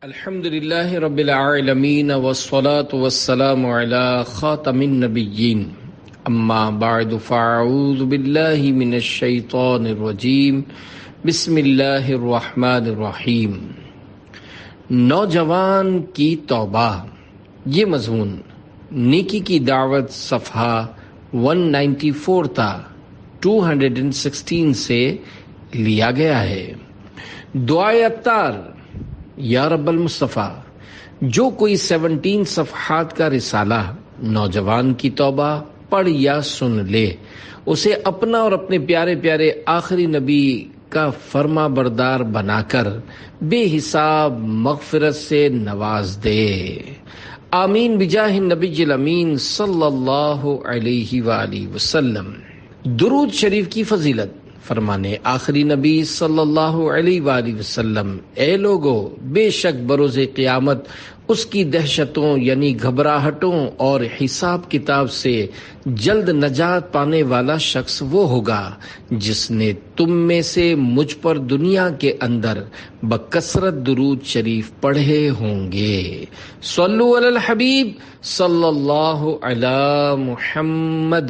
الحمد لله رب العالمين والصلاة والسلام على خاتم النبيين اما بعد فاعوذ بالله من الشیطان الرجیم بسم اللہ الرحمن الرحیم۔ نوجوان کی توبہ، یہ مضمون نیکی کی دعوت صفحہ 194 تا 216 سے لیا گیا ہے۔ دعائے اتار، یا رب المصطفیٰ، جو کوئی 17 صفحات کا رسالہ نوجوان کی توبہ پڑھ یا سن لے، اسے اپنا اور اپنے پیارے پیارے آخری نبی کا فرما بردار بنا کر بے حساب مغفرت سے نواز دے۔ آمین بجاہ النبی الامین صلی اللہ علیہ وآلہ وسلم۔ درود شریف کی فضیلت، فرمانے آخری نبی صلی اللہ علیہ وآلہ وسلم، اے لوگو، بے شک بروز قیامت اس کی دہشتوں یعنی گھبراہٹوں اور حساب کتاب سے جلد نجات پانے والا شخص وہ ہوگا جس نے تم میں سے مجھ پر دنیا کے اندر بکثرت درود شریف پڑھے ہوں گے۔ صلو علی الحبیب صلی اللہ علی محمد۔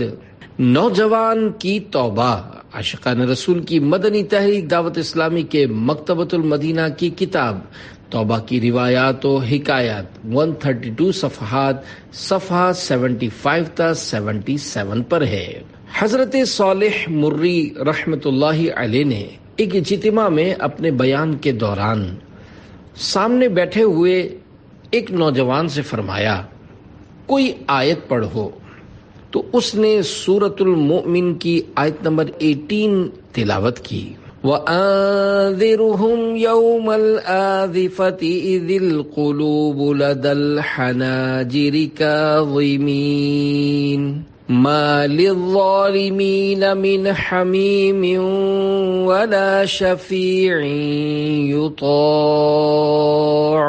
نوجوان کی توبہ، عاشقان رسول کی مدنی تحریک دعوت اسلامی کے مکتبۃ المدینہ کی کتاب توبہ کی روایات و حکایات 132 صفحات، صفحہ 75 تا 77 پر ہے۔ حضرت صالح مری رحمت اللہ علیہ نے ایک اجتماع میں اپنے بیان کے دوران سامنے بیٹھے ہوئے ایک نوجوان سے فرمایا، کوئی آیت پڑھو، تو اس نے سورۃ المؤمن کی آیت نمبر 18 تلاوت کی۔ وَأَنذِرْهُمْ يَوْمَ الْآذِفَةِ إِذِ الْقُلُوبُ لَدَى الْحَنَاجِرِ كَاظِمِينَ مَا لِلظَّالِمِينَ مِنْ حَمِيمٍ وَلَا شَفِيعٍ يُطَاعُ۔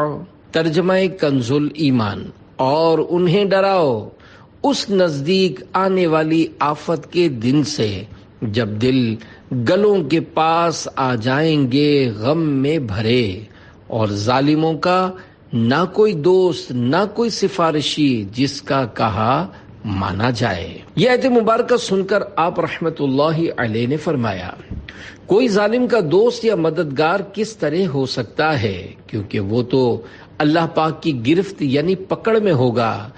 ترجمہ کنز الایمان۔ اور انہیں ڈراؤ اس نزدیک آنے والی آفت کے دن سے جب دل گلوں کے پاس آ جائیں گے غم میں بھرے، اور ظالموں کا نہ کوئی دوست نہ کوئی سفارشی جس کا کہا مانا جائے۔ یہ آیت مبارکہ سن کر آپ رحمت اللہ علیہ نے فرمایا، کوئی ظالم کا دوست یا مددگار کس طرح ہو سکتا ہے، کیونکہ وہ تو اللہ پاک کی گرفت یعنی پکڑ میں ہوگا۔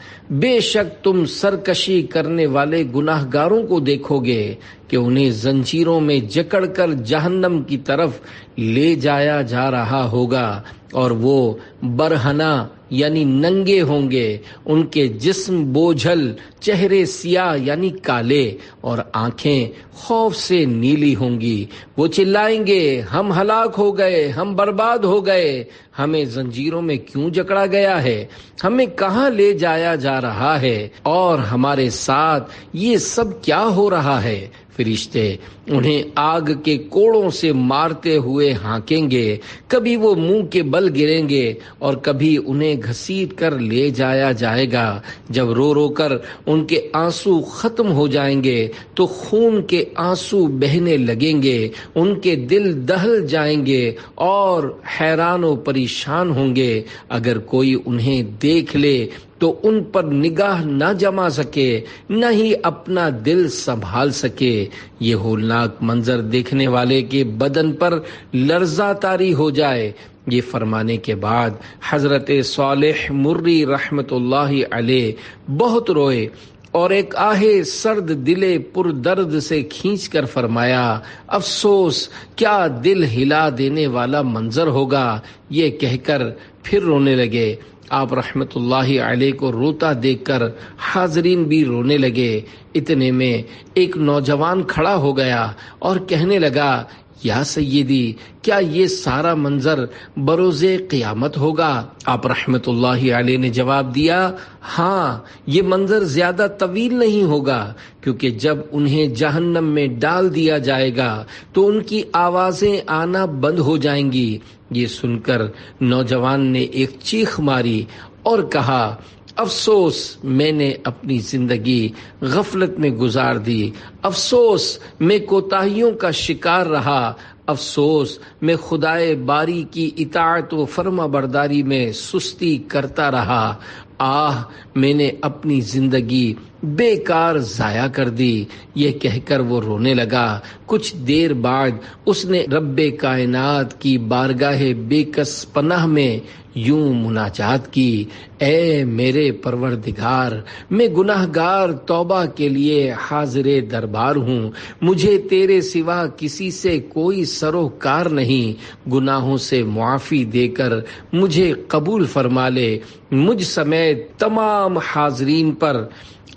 بے شک تم سرکشی کرنے والے گناہ گاروں کو دیکھو گے کہ انہیں زنجیروں میں جکڑ کر جہنم کی طرف لے جایا جا رہا ہوگا، اور وہ برہنہ یعنی ننگے ہوں گے، ان کے جسم بوجھل، چہرے سیاہ یعنی کالے، اور آنکھیں خوف سے نیلی ہوں گی۔ وہ چلائیں گے، ہم ہلاک ہو گئے، ہم برباد ہو گئے، ہمیں زنجیروں میں کیوں جکڑا گیا ہے، ہمیں کہاں لے جایا جا رہا ہے، اور ہمارے ساتھ یہ سب کیا ہو رہا ہے۔ فرشتے انہیں آگ کے کوڑوں سے مارتے ہوئے ہانکیں گے، کبھی وہ منہ کے بل گریں گے اور کبھی انہیں گھسیٹ کر لے جایا جائے گا۔ جب رو رو کر ان کے آنسو ختم ہو جائیں گے تو خون کے آنسو بہنے لگیں گے، ان کے دل دہل جائیں گے اور حیران و پریشان ہوں گے۔ اگر کوئی انہیں دیکھ لے تو ان پر نگاہ نہ جما سکے، نہ ہی اپنا دل سنبھال سکے۔ یہ ہولناک منظر دیکھنے والے کے بدن پر لرزہ طاری ہو جائے۔ یہ فرمانے کے بعد حضرت صالح مری رحمت اللہ علیہ بہت روئے اور ایک آہ سرد دلے پر درد سے کھینچ کر فرمایا، افسوس، کیا دل ہلا دینے والا منظر ہوگا۔ یہ کہہ کر پھر رونے لگے۔ آپ رحمت اللہ علیہ کو روتا دیکھ کر حاضرین بھی رونے لگے۔ اتنے میں ایک نوجوان کھڑا ہو گیا اور کہنے لگا، یا سیدی، کیا یہ سارا منظر بروز قیامت ہوگا؟ آپ رحمت اللہ علیہ نے جواب دیا، ہاں، یہ منظر زیادہ طویل نہیں ہوگا، کیونکہ جب انہیں جہنم میں ڈال دیا جائے گا تو ان کی آوازیں آنا بند ہو جائیں گی۔ یہ سن کر نوجوان نے ایک چیخ ماری اور کہا، افسوس، میں نے اپنی زندگی غفلت میں گزار دی، افسوس، میں کوتاہیوں کا شکار رہا، افسوس میں خدائے باری کی اطاعت و فرما برداری میں سستی کرتا رہا۔ آہ میں نے اپنی زندگی بیکار ضائع کر دی، یہ کہہ کر وہ رونے لگا۔ کچھ دیر بعد اس نے رب کائنات کی بارگاہ بے کس پناہ میں یوں مناجات کی، اے میرے پروردگار، میں گناہ گار توبہ کے لیے حاضر دربار ہوں، مجھے تیرے سوا کسی سے کوئی سروکار نہیں، گناہوں سے معافی دے کر مجھے قبول فرما لے، مجھ سمیت تمام حاضرین پر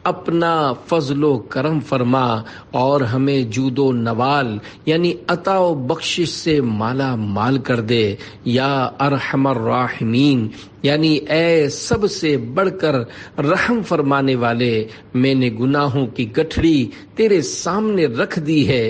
اپنا فضل و کرم فرما اور ہمیں جود و نوال یعنی عطا و بخشش سے مالا مال کر دے، یا ارحم الراحمین یعنی اے سب سے بڑھ کر رحم فرمانے والے، میں نے گناہوں کی گٹھڑی تیرے سامنے رکھ دی ہے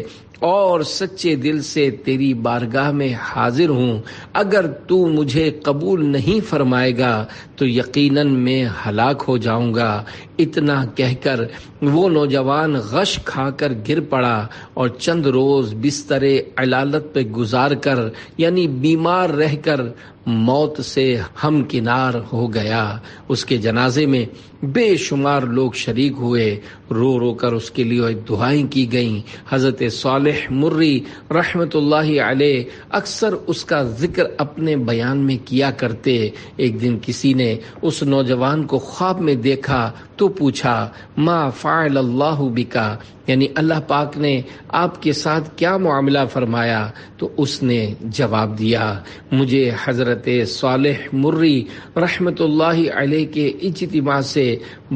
اور سچے دل سے تیری بارگاہ میں حاضر ہوں، اگر تو مجھے قبول نہیں فرمائے گا تو یقیناً میں ہلاک ہو جاؤں گا۔ اتنا کہہ کر وہ نوجوان غش کھا کر گر پڑا اور چند روز بستر علالت پہ گزار کر یعنی بیمار رہ کر موت سے ہمکنار ہو گیا۔ اس کے جنازے میں بے شمار لوگ شریک ہوئے، رو رو کر اس کے لیے دعائیں کی گئیں۔ حضرت صالح مری رحمت اللہ علیہ اکثر اس کا ذکر اپنے بیان میں کیا کرتے۔ ایک دن کسی نے اس نوجوان کو خواب میں دیکھا تو پوچھا، ما فعل اللہ بکا یعنی اللہ پاک نے آپ کے ساتھ کیا معاملہ فرمایا؟ تو اس نے جواب دیا، مجھے حضرت صالح مری رحمت اللہ علیہ کے اجتماع سے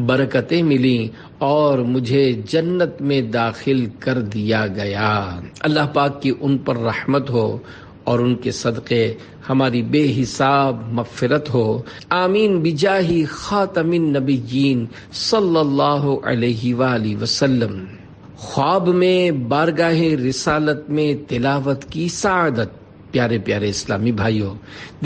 برکتیں ملیں اور مجھے جنت میں داخل کر دیا گیا۔ اللہ پاک کی ان پر رحمت ہو اور ان کے صدقے ہماری بے حساب مغفرت ہو، آمین بجاہ خاتم النبیین صلی اللہ علیہ وآلہ وسلم۔ خواب میں بارگاہ رسالت میں تلاوت کی سعادت۔ پیارے پیارے اسلامی بھائیوں،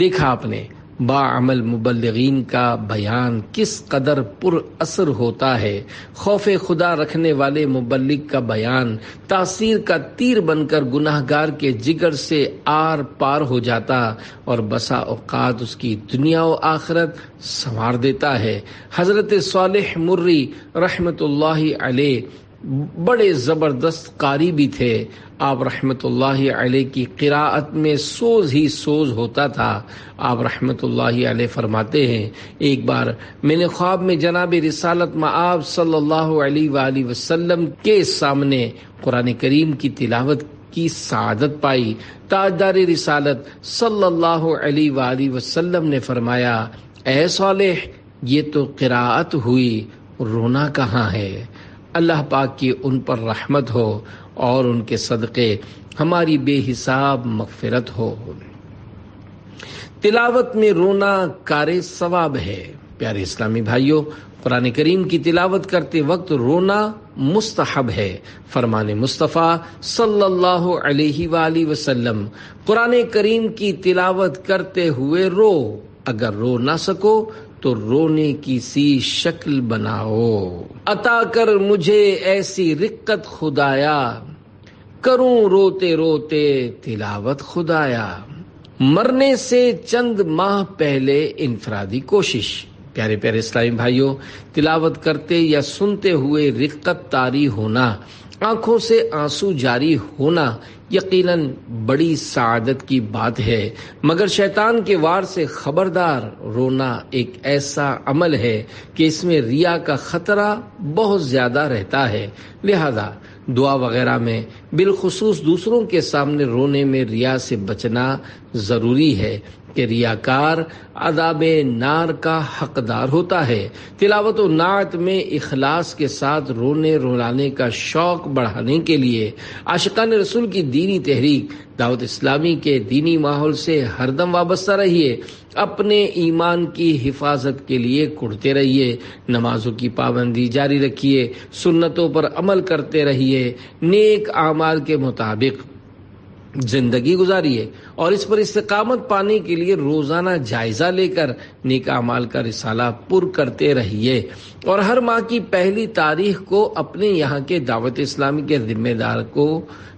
دیکھا آپ نے باعمل مبلغین کا بیان کس قدر پر اثر ہوتا ہے۔ خوف خدا رکھنے والے مبلغ کا بیان تاثیر کا تیر بن کر گناہ گار کے جگر سے آر پار ہو جاتا اور بسا اوقات اس کی دنیا و آخرت سنوار دیتا ہے۔ حضرت صالح مری رحمت اللہ علیہ بڑے زبردست قاری بھی تھے۔ آپ رحمت اللہ علیہ کی قراءت میں سوز ہی سوز ہوتا تھا۔ آپ رحمت اللہ علیہ فرماتے ہیں، ایک بار میں نے خواب میں جناب رسالت مآب صلی اللہ علیہ وآلہ وسلم کے سامنے قرآن کریم کی تلاوت کی سعادت پائی۔ تاجدار رسالت صلی اللہ علیہ وآلہ وسلم نے فرمایا، اے صالح، یہ تو قراءت ہوئی، رونا کہاں ہے؟ اللہ پاک کی ان پر رحمت ہو اور ان کے صدقے ہماری بے حساب مغفرت ہو۔ تلاوت میں رونا کار ثواب ہے۔ پیارے اسلامی بھائیوں، قرآن کریم کی تلاوت کرتے وقت رونا مستحب ہے۔ فرمان مصطفیٰ صلی اللہ علیہ وآلہ وسلم، قرآن کریم کی تلاوت کرتے ہوئے رو، اگر رو نہ سکو تو رونے کی سی شکل بناؤ۔ عطا کر مجھے ایسی رقت خدایا، کروں روتے روتے تلاوت خدایا۔ مرنے سے چند ماہ پہلے انفرادی کوشش۔ پیارے پیارے اسلامی بھائیوں، تلاوت کرتے یا سنتے ہوئے رقت طاری ہونا، آنکھوں سے آنسو جاری ہونا یقیناً بڑی سعادت کی بات ہے، مگر شیطان کے وار سے خبردار۔ رونا ایک ایسا عمل ہے کہ اس میں ریا کا خطرہ بہت زیادہ رہتا ہے، لہذا دعا وغیرہ میں بالخصوص دوسروں کے سامنے رونے میں ریا سے بچنا ضروری ہے کہ ریاکار عذاب نار کا حقدار ہوتا ہے۔ تلاوت و نعت میں اخلاص کے ساتھ رونے رلانے کا شوق بڑھانے کے لیے عاشقان رسول کی دینی تحریک دعوت اسلامی کے دینی ماحول سے ہر دم وابستہ رہیے، اپنے ایمان کی حفاظت کے لیے کڑتے رہیے، نمازوں کی پابندی جاری رکھیے، سنتوں پر عمل کرتے رہیے، نیک اعمال کے مطابق زندگی گزاریے اور اس پر استقامت پانے کے لیے روزانہ جائزہ لے کر نیک اعمال کا رسالہ پر کرتے رہیے، اور ہر ماہ کی پہلی تاریخ کو اپنے یہاں کے دعوت اسلامی کے ذمہ دار کو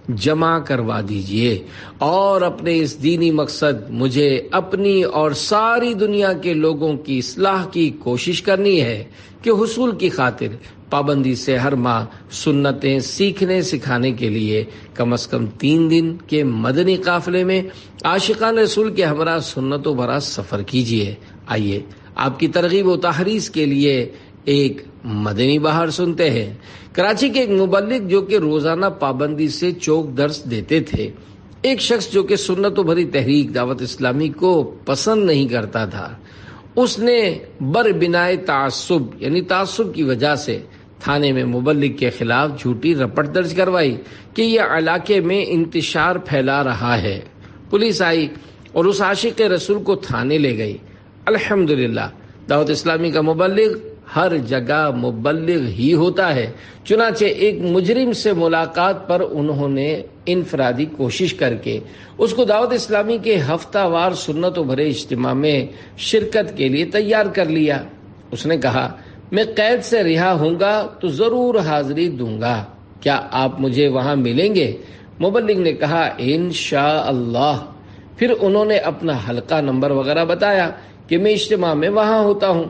جمع کروا دیجئے، اور اپنے اس دینی مقصد مجھے اپنی اور ساری دنیا کے لوگوں کی اصلاح کی کوشش کرنی ہے کہ حصول کی خاطر پابندی سے ہر ماہ سنتیں سیکھنے سکھانے کے لیے کم از کم 3 دن کے مدنی قافلے میں عاشقان رسول کے ہمراہ سنتوں بھرا سفر کیجیے۔ آئیے آپ کی ترغیب و تحریض کے لیے ایک مدنی بہار سنتے ہیں۔ کراچی کے ایک مبلغ جو کہ روزانہ پابندی سے چوک درس دیتے تھے، ایک شخص جو کہ سنتوں بھری تحریک دعوت اسلامی کو پسند نہیں کرتا تھا، اس نے بربنائے تعصب یعنی تعصب کی وجہ سے تھانے میں مبلغ کے خلاف جھوٹی رپٹ درج کروائی کہ یہ علاقے میں انتشار پھیلا رہا ہے۔ پولیس آئی اور اس عاشق رسول کو تھانے لے گئی۔ الحمدللہ دعوت اسلامی کا مبلغ ہر جگہ مبلغ ہی ہوتا ہے، چنانچہ ایک مجرم سے ملاقات پر انہوں نے انفرادی کوشش کر کے اس کو دعوت اسلامی کے ہفتہ وار سنتوں بھرے اجتماع میں شرکت کے لیے تیار کر لیا۔ اس نے کہا میں قید سے رہا ہوں گا تو ضرور حاضری دوں گا، کیا آپ مجھے وہاں ملیں گے؟ مبلغ نے کہا انشاءاللہ۔ پھر انہوں نے اپنا حلقہ نمبر وغیرہ بتایا کہ میں اجتماع میں وہاں ہوتا ہوں۔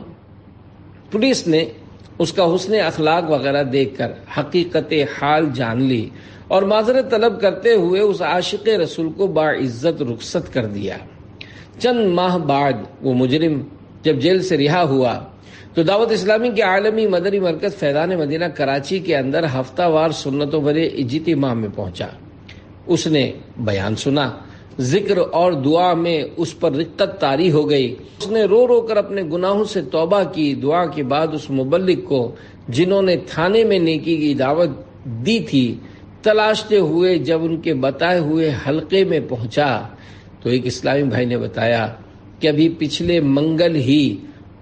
پولیس نے اس کا حسن اخلاق وغیرہ دیکھ کر حقیقت حال جان لی اور معذرت طلب کرتے ہوئے اس عاشق رسول کو باعزت رخصت کر دیا۔ چند ماہ بعد وہ مجرم جب جیل سے رہا ہوا تو دعوت اسلامی کے عالمی مدنی مرکز فیضان مدینہ کراچی کے اندر ہفتہ وار سنتوں بھرے اجتماع میں پہنچا۔ اس نے بیان سنا، ذکر اور دعا میں اس پر رقت طاری ہو گئی۔ اس نے رو رو کر اپنے گناہوں سے توبہ کی۔ دعا کے بعد اس مبلغ کو جنہوں نے تھانے میں نیکی کی دعوت دی تھی تلاشتے ہوئے جب ان کے بتائے ہوئے حلقے میں پہنچا تو ایک اسلامی بھائی نے بتایا کہ ابھی پچھلے منگل ہی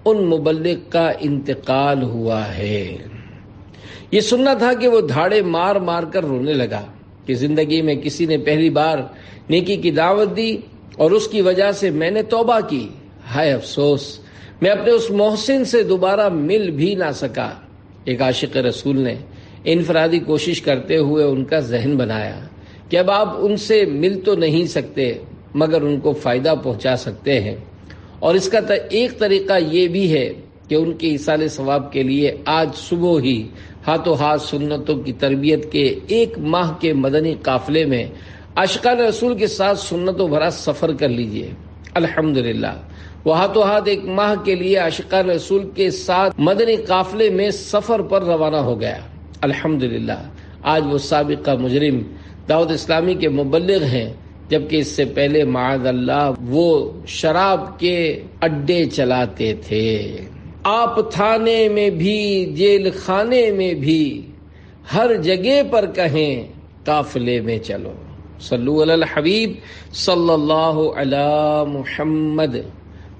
ان مبلغ کا انتقال ہوا ہے۔ یہ سننا تھا کہ وہ دھاڑے مار مار کر رونے لگا کہ زندگی میں کسی نے پہلی بار نیکی کی دعوت دی اور اس کی وجہ سے میں نے توبہ کی، ہائے افسوس میں اپنے اس محسن سے دوبارہ مل بھی نہ سکا۔ ایک عاشق رسول نے انفرادی کوشش کرتے ہوئے ان کا ذہن بنایا کہ اب آپ ان سے مل تو نہیں سکتے مگر ان کو فائدہ پہنچا سکتے ہیں، اور اس کا ایک طریقہ یہ بھی ہے کہ ان کے ایصال ثواب کے لیے آج صبح ہی ہاتھوں ہاتھ سنتوں کی تربیت کے 1 ماہ کے مدنی قافلے میں عاشقان رسول کے ساتھ سنتوں بھرا سفر کر لیجئے۔ الحمدللہ وہ ہاتھوں ہاتھ 1 ماہ کے لیے عاشقان رسول کے ساتھ مدنی قافلے میں سفر پر روانہ ہو گیا۔ الحمدللہ آج وہ سابقہ مجرم دعوت اسلامی کے مبلغ ہیں، جبکہ اس سے پہلے معاذ اللہ وہ شراب کے اڈے چلاتے تھے۔ آپ تھانے میں بھی جیل خانے میں بھی ہر جگہ پر کہیں قافلے میں چلو۔ صلو علی الحبیب صلی اللہ علی محمد۔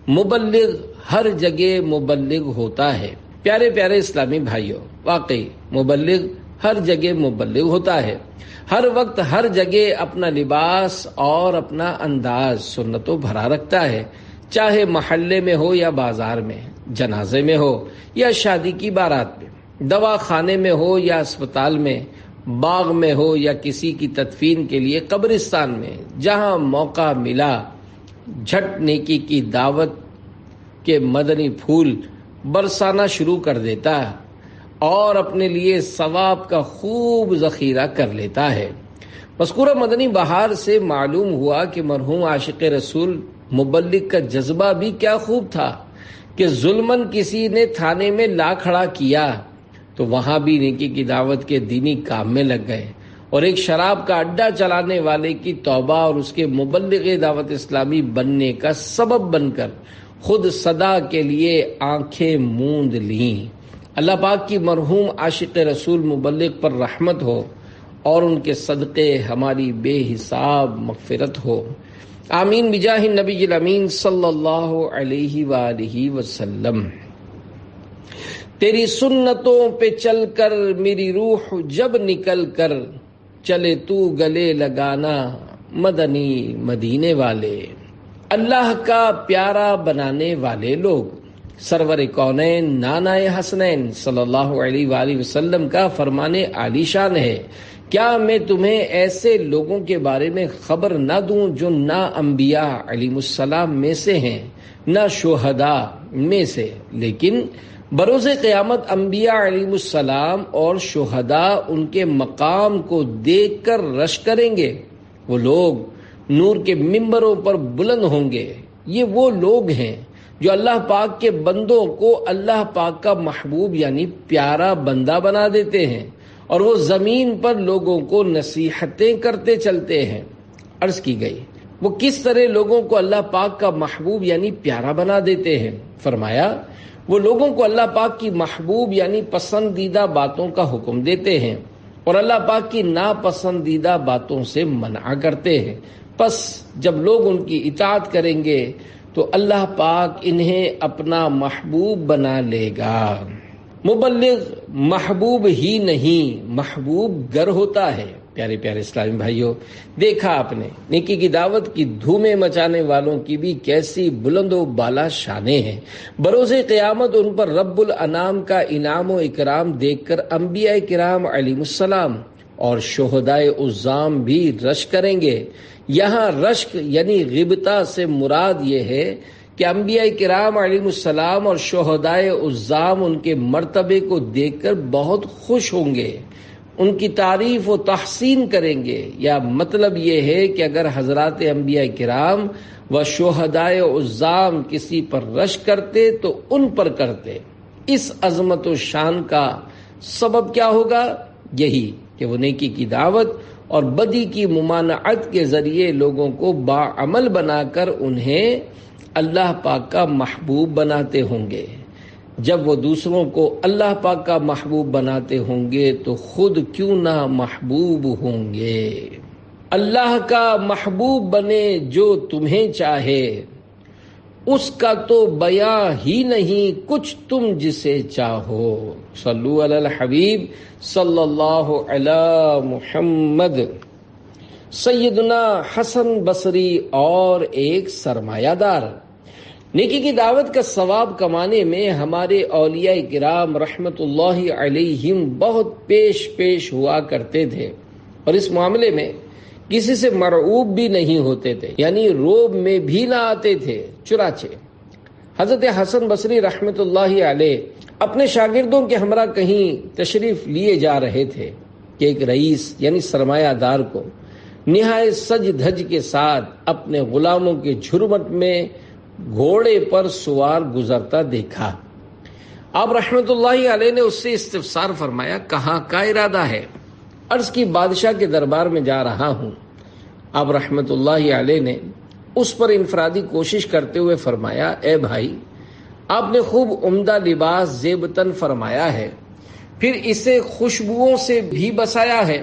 مبلغ ہر جگہ مبلغ ہوتا ہے۔ پیارے پیارے اسلامی بھائیوں، واقعی مبلغ ہر جگہ مبلغ ہوتا ہے۔ ہر وقت ہر جگہ اپنا لباس اور اپنا انداز سنتوں بھرا رکھتا ہے، چاہے محلے میں ہو یا بازار میں، جنازے میں ہو یا شادی کی بارات میں، دوا خانے میں ہو یا اسپتال میں، باغ میں ہو یا کسی کی تدفین کے لیے قبرستان میں، جہاں موقع ملا جھٹ نیکی کی دعوت کے مدنی پھول برسانا شروع کر دیتا ہے اور اپنے لیے ثواب کا خوب ذخیرہ کر لیتا ہے۔ مذکورہ مدنی بہار سے معلوم ہوا کہ مرحوم عاشق رسول مبلغ کا جذبہ بھی کیا خوب تھا کہ ظلمن کسی نے تھانے میں لا کھڑا کیا تو وہاں بھی نیکی کی دعوت کے دینی کام میں لگ گئے، اور ایک شراب کا اڈا چلانے والے کی توبہ اور اس کے مبلغ دعوت اسلامی بننے کا سبب بن کر خود صدا کے لیے آنکھیں موند لیں۔ اللہ پاک کی مرحوم عاشق رسول مبلغ پر رحمت ہو اور ان کے صدقے ہماری بے حساب مغفرت ہو، آمین بجاہ النبی الامین صلی اللہ علیہ وآلہ وسلم۔ تیری سنتوں پہ چل کر میری روح جب نکل کر چلے تو گلے لگانا مدنی مدینے والے۔ اللہ کا پیارا بنانے والے لوگ، سرور کونین نانا حسنین صلی اللہ علیہ وآلہ وسلم کا فرمان عالی شان ہے کیا میں تمہیں ایسے لوگوں کے بارے میں خبر نہ دوں جو نہ انبیاء علیہ السلام میں سے ہیں نہ شہداء میں سے، لیکن بروز قیامت انبیاء علیہ السلام اور شہداء ان کے مقام کو دیکھ کر رش کریں گے۔ وہ لوگ نور کے ممبروں پر بلند ہوں گے۔ یہ وہ لوگ ہیں جو اللہ پاک کے بندوں کو اللہ پاک کا محبوب یعنی پیارا بندہ بنا دیتے ہیں، اور وہ زمین پر لوگوں کو نصیحتیں کرتے چلتے ہیں۔ عرض کی گئی وہ کس طرح لوگوں کو اللہ پاک کا محبوب یعنی پیارا بنا دیتے ہیں؟ فرمایا وہ لوگوں کو اللہ پاک کی محبوب یعنی پسندیدہ باتوں کا حکم دیتے ہیں اور اللہ پاک کی ناپسندیدہ باتوں سے منع کرتے ہیں۔ پس جب لوگ ان کی اطاعت کریں گے تو اللہ پاک انہیں اپنا محبوب بنا لے گا۔ مبلغ محبوب ہی نہیں محبوب گر ہوتا ہے۔ پیارے پیارے اسلامی بھائیوں، دیکھا آپ نے نیکی کی دعوت کی دھومیں مچانے والوں کی بھی کیسی بلند و بالا شانیں ہیں۔ بروز قیامت ان پر رب الانام کا انعام و اکرام دیکھ کر انبیاء کرام علیہ السلام اور شہدائے عظام بھی رشک کریں گے۔ یہاں رشک یعنی غبطہ سے مراد یہ ہے کہ انبیاء کرام علیہ السلام اور شہدائے عظام ان کے مرتبے کو دیکھ کر بہت خوش ہوں گے، ان کی تعریف و تحسین کریں گے۔ یا مطلب یہ ہے کہ اگر حضرات انبیاء کرام و شہدائے عظام کسی پر رشک کرتے تو ان پر کرتے۔ اس عظمت و شان کا سبب کیا ہوگا؟ یہی کہ وہ نیکی کی دعوت اور بدی کی ممانعت کے ذریعے لوگوں کو باعمل بنا کر انہیں اللہ پاک کا محبوب بناتے ہوں گے۔ جب وہ دوسروں کو اللہ پاک کا محبوب بناتے ہوں گے تو خود کیوں نہ محبوب ہوں گے۔ اللہ کا محبوب بنے جو تمہیں چاہے، اس کا تو بیاں ہی نہیں کچھ تم جسے چاہو۔ صلو علی الحبیب صلی اللہ علی محمد۔ سیدنا حسن بصری اور ایک سرمایہ دار۔ نیکی کی دعوت کا ثواب کمانے میں ہمارے اولیاء کرام رحمت اللہ علیہم بہت پیش ہوا کرتے تھے، اور اس معاملے میں کسی سے مرعوب بھی نہیں ہوتے تھے، یعنی روب میں بھی نہ آتے تھے۔ چنانچہ حضرت حسن بصری رحمت اللہ علیہ اپنے شاگردوں کے ہمراہ کہیں تشریف لیے جا رہے تھے کہ ایک رئیس یعنی سرمایہ دار کو نہایت سج دھج کے ساتھ اپنے غلاموں کے جھرمٹ میں گھوڑے پر سوار گزرتا دیکھا۔ آپ رحمت اللہ علیہ نے اس سے استفسار فرمایا، کہاں کا ارادہ ہے؟ عرض کی بادشاہ کے دربار میں جا رہا ہوں۔ آپ رحمت اللہ علیہ نے اس پر انفرادی کوشش کرتے ہوئے فرمایا، اے بھائی، آپ نے خوب عمدہ لباس زیبتن فرمایا ہے، پھر اسے خوشبوؤں سے بھی بسایا ہے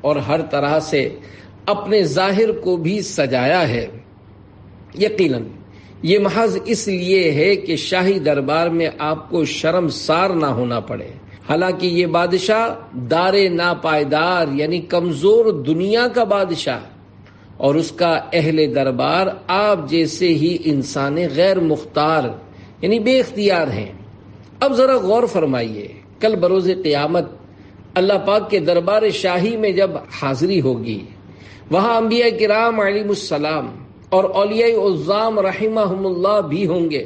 اور ہر طرح سے اپنے ظاہر کو بھی سجایا ہے۔ یقیناً یہ محض اس لیے ہے کہ شاہی دربار میں آپ کو شرمسار نہ ہونا پڑے۔ حالانکہ یہ بادشاہ دار ناپائیدار یعنی کمزور دنیا کا بادشاہ اور اس کا اہل دربار آپ جیسے ہی انسان غیر مختار یعنی بے اختیار ہیں۔ اب ذرا غور فرمائیے، کل بروز قیامت اللہ پاک کے دربار شاہی میں جب حاضری ہوگی، وہاں انبیاء کرام علیہ السلام اور اولیاء عظام رحمہم اللہ بھی ہوں گے۔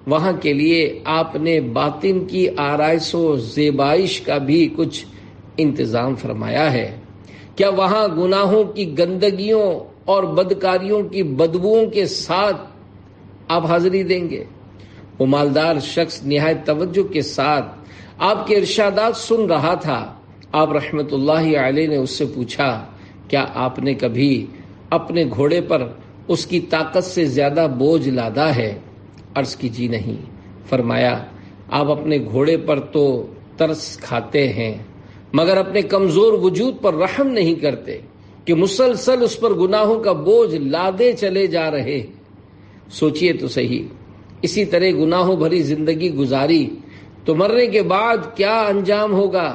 وہاں کے لیے آپ نے باطن کی آرائش و زیبائش کا بھی کچھ انتظام فرمایا ہے؟ کیا وہاں گناہوں کی گندگیوں اور بدکاریوں کی بدبوؤں کے ساتھ آپ حاضری دیں گے؟ وہ مالدار شخص نہایت توجہ کے ساتھ آپ کے ارشادات سن رہا تھا۔ آپ رحمت اللہ علیہ نے اس سے پوچھا، کیا آپ نے کبھی اپنے گھوڑے پر اس کی طاقت سے زیادہ بوجھ لادا ہے؟ عرض کی جی نہیں۔ فرمایا، آپ اپنے گھوڑے پر تو ترس کھاتے ہیں مگر اپنے کمزور وجود پر رحم نہیں کرتے کہ مسلسل اس پر گناہوں کا بوجھ لادے چلے جا رہے۔ سوچئے تو صحیح، اسی طرح گناہوں بھری زندگی گزاری تو مرنے کے بعد کیا انجام ہوگا؟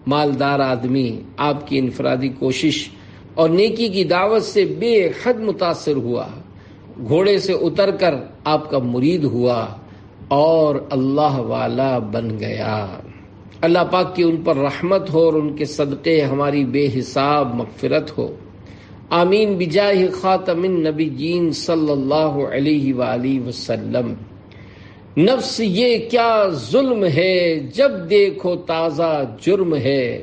مالدار آدمی آپ کی انفرادی کوشش اور نیکی کی دعوت سے بے حد متاثر ہوا، گھوڑے سے اتر کر آپ کا مرید ہوا اور اللہ والا بن گیا۔ اللہ پاک کی ان پر رحمت ہو اور ان کے صدقے ہماری بے حساب مغفرت ہو۔ آمین بجاہ خاتم النبیین صلی اللہ علیہ وآلہ وسلم۔ نفس یہ کیا ظلم ہے، جب دیکھو تازہ جرم ہے،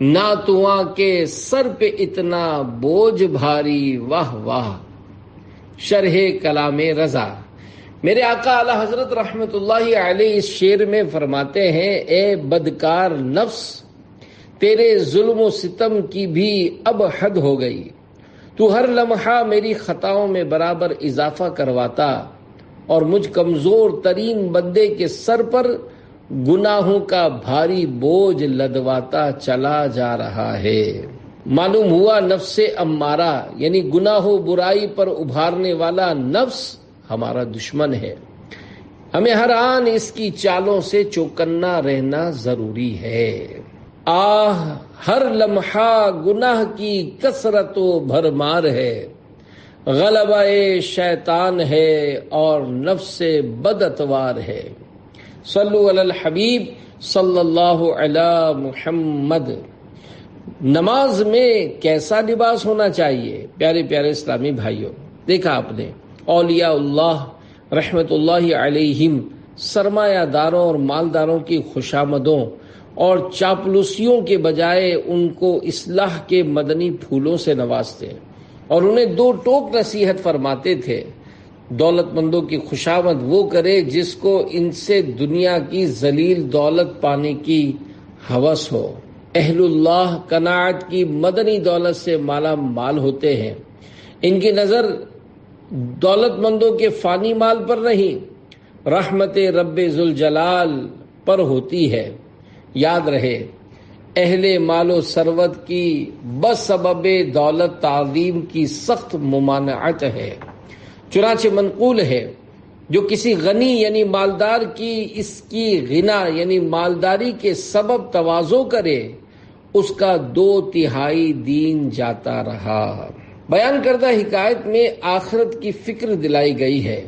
ناتواں کے سر پہ اتنا بوجھ بھاری، واہ واہ۔ شرح کلام رضا۔ میرے آقا اعلی حضرت رحمت اللہ علیہ اس شعر میں فرماتے ہیں، اے بدکار نفس، تیرے ظلم و ستم کی بھی اب حد ہو گئی، تو ہر لمحہ میری خطاؤں میں برابر اضافہ کرواتا اور مجھ کمزور ترین بندے کے سر پر گناہوں کا بھاری بوجھ لدواتا چلا جا رہا ہے۔ معلوم ہوا نفس امارہ یعنی گناہ و برائی پر ابھارنے والا نفس ہمارا دشمن ہے۔ ہمیں ہر آن اس کی چالوں سے چوکنا رہنا ضروری ہے۔ آہ ہر لمحہ گناہ کی کثرت و بھرمار ہے، غلبہ شیطان ہے اور نفس بداتوار ہے۔ صلو علی الحبیب صلی اللہ علی محمد۔ نماز میں کیسا لباس ہونا چاہیے؟ پیارے پیارے اسلامی بھائیوں، دیکھا آپ نے اولیاء اللہ رحمت اللہ علیہم سرمایہ داروں اور مالداروں کی خوشامدوں اور چاپلوسیوں کے بجائے ان کو اصلاح کے مدنی پھولوں سے نوازتے اور انہیں دو ٹوک نصیحت فرماتے تھے۔ دولت مندوں کی خوشامد وہ کرے جس کو ان سے دنیا کی ذلیل دولت پانے کی ہوس ہو۔ اہل اللہ قناعت کی مدنی دولت سے مالا مال ہوتے ہیں۔ ان کی نظر دولت مندوں کے فانی مال پر نہیں، رحمت رب ذوالجلال پر ہوتی ہے۔ یاد رہے، اہل مال و ثروت کی بسبب دولت تعظیم کی سخت ممانعت ہے۔ چنانچہ منقول ہے، جو کسی غنی یعنی مالدار کی اس کی غنا یعنی مالداری کے سبب تواضع کرے، اس کا 2/3 دین جاتا رہا۔ بیان کردہ حکایت میں آخرت کی فکر دلائی گئی ہے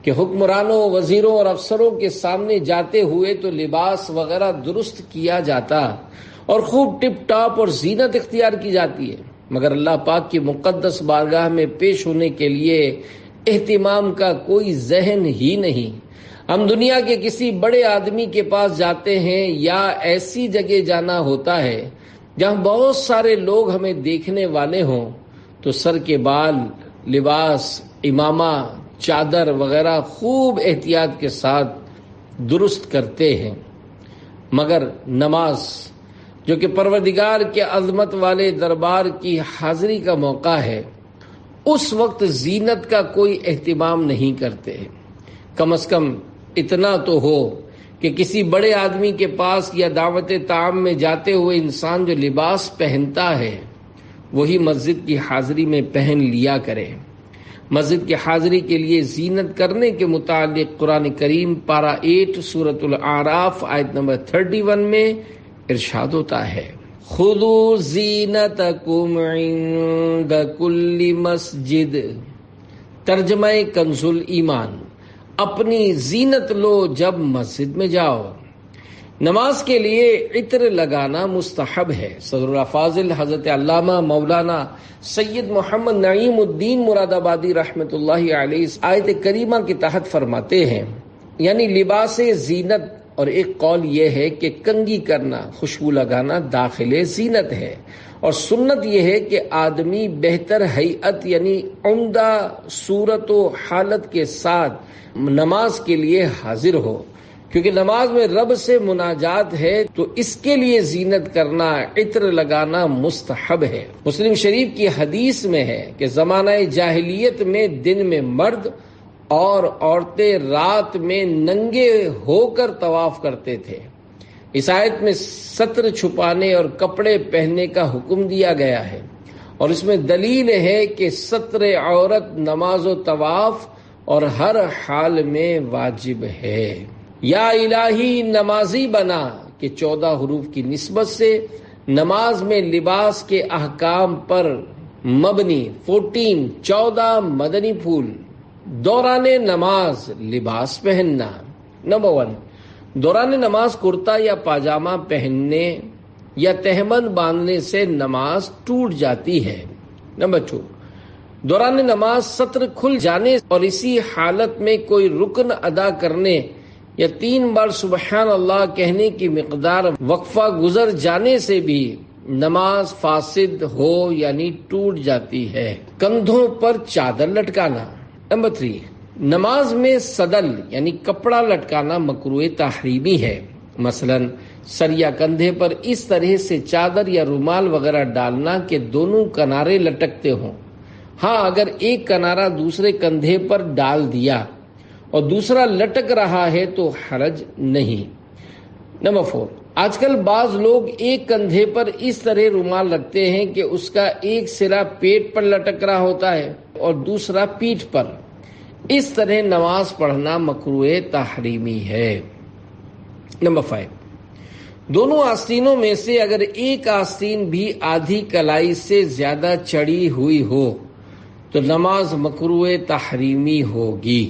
کہ حکمرانوں، وزیروں اور افسروں کے سامنے جاتے ہوئے تو لباس وغیرہ درست کیا جاتا اور خوب ٹپ ٹاپ اور زینت اختیار کی جاتی ہے، مگر اللہ پاک کی مقدس بارگاہ میں پیش ہونے کے لیے اہتمام کا کوئی ذہن ہی نہیں۔ ہم دنیا کے کسی بڑے آدمی کے پاس جاتے ہیں یا ایسی جگہ جانا ہوتا ہے جہاں بہت سارے لوگ ہمیں دیکھنے والے ہوں تو سر کے بال، لباس، امامہ، چادر وغیرہ خوب احتیاط کے ساتھ درست کرتے ہیں، مگر نماز جو کہ پروردگار کے عظمت والے دربار کی حاضری کا موقع ہے، اس وقت زینت کا کوئی اہتمام نہیں کرتے۔ کم از کم اتنا تو ہو کہ کسی بڑے آدمی کے پاس یا دعوت طعام میں جاتے ہوئے انسان جو لباس پہنتا ہے وہی مسجد کی حاضری میں پہن لیا کرے۔ مسجد کی حاضری کے لیے زینت کرنے کے متعلق قرآن کریم پارہ 8 سورۃ الاعراف آیت نمبر 31 میں ارشاد ہوتا ہے، خذوا زینتکم عند کل مسجد۔ ترجمہ کنز ایمان، اپنی زینت لو جب مسجد میں جاؤ۔ نماز کے لیے عطر لگانا مستحب ہے۔ صدر الافاضل حضرت علامہ مولانا سید محمد نعیم الدین مراد آبادی رحمت اللہ علیہ اس آیت کریمہ کے تحت فرماتے ہیں، یعنی لباس زینت، اور ایک قول یہ ہے کہ کنگھی کرنا، خوشبو لگانا داخل زینت ہے، اور سنت یہ ہے کہ آدمی بہتر ہیئت یعنی عمدہ صورت و حالت کے ساتھ نماز کے لیے حاضر ہو، کیونکہ نماز میں رب سے مناجات ہے تو اس کے لیے زینت کرنا، عطر لگانا مستحب ہے۔ مسلم شریف کی حدیث میں ہے کہ زمانہ جاہلیت میں دن میں مرد اور عورتیں رات میں ننگے ہو کر طواف کرتے تھے۔ اس آیت میں ستر چھپانے اور کپڑے پہننے کا حکم دیا گیا ہے، اور اس میں دلیل ہے کہ ستر عورت نماز و طواف اور ہر حال میں واجب ہے۔ یا الہی نمازی بنا کہ 14 حروف کی نسبت سے نماز میں لباس کے احکام پر مبنی 14 مدنی پھول۔ دوران نماز لباس پہننا۔ نمبر 1، دوران نماز کرتا یا پاجامہ پہننے یا تہبند باندھنے سے نماز ٹوٹ جاتی ہے۔ نمبر 2، دوران نماز سطر کھل جانے اور اسی حالت میں کوئی رکن ادا کرنے یا 3 بار سبحان اللہ کہنے کی مقدار وقفہ گزر جانے سے بھی نماز فاسد ہو یعنی ٹوٹ جاتی ہے۔ کندھوں پر چادر لٹکانا۔ نمبر 3، نماز میں صدل یعنی کپڑا لٹکانا مکروہ تحریمی ہے، مثلا سر یا کندھے پر اس طرح سے چادر یا رومال وغیرہ ڈالنا کہ دونوں کنارے لٹکتے ہوں۔ ہاں، اگر ایک کنارہ دوسرے کندھے پر ڈال دیا اور دوسرا لٹک رہا ہے تو حرج نہیں۔ نمبر 4، آج کل بعض لوگ ایک کندھے پر اس طرح رومال رکھتے ہیں کہ اس کا ایک سرا پیٹ پر لٹک رہا ہوتا ہے اور دوسرا پیٹھ پر۔ اس طرح نماز پڑھنا مکروہ تحریمی ہے۔ نمبر 5، دونوں آستینوں میں سے اگر ایک آستین بھی آدھی کلائی سے زیادہ چڑھی ہوئی ہو تو نماز مکروہ تحریمی ہوگی۔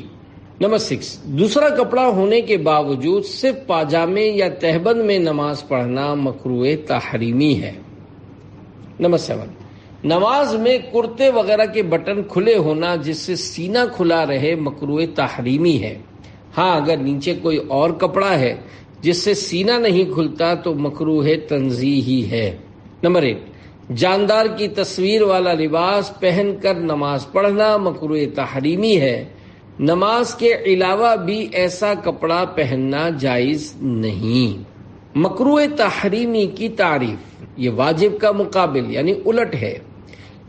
نمبر 6، دوسرا کپڑا ہونے کے باوجود صرف پاجامے یا تہبند میں نماز پڑھنا مکروہ تحریمی ہے۔ نمبر 7، نماز میں کرتے وغیرہ کے بٹن کھلے ہونا جس سے سینہ کھلا رہے مکروہ تحریمی ہے۔ ہاں، اگر نیچے کوئی اور کپڑا ہے جس سے سینہ نہیں کھلتا تو مکروہ تنزیہی ہے۔ نمبر 8، جاندار کی تصویر والا لباس پہن کر نماز پڑھنا مکروہ تحریمی ہے۔ نماز کے علاوہ بھی ایسا کپڑا پہننا جائز نہیں۔ مکروہ تحریمی کی تعریف، یہ واجب کا مقابل یعنی الٹ ہے۔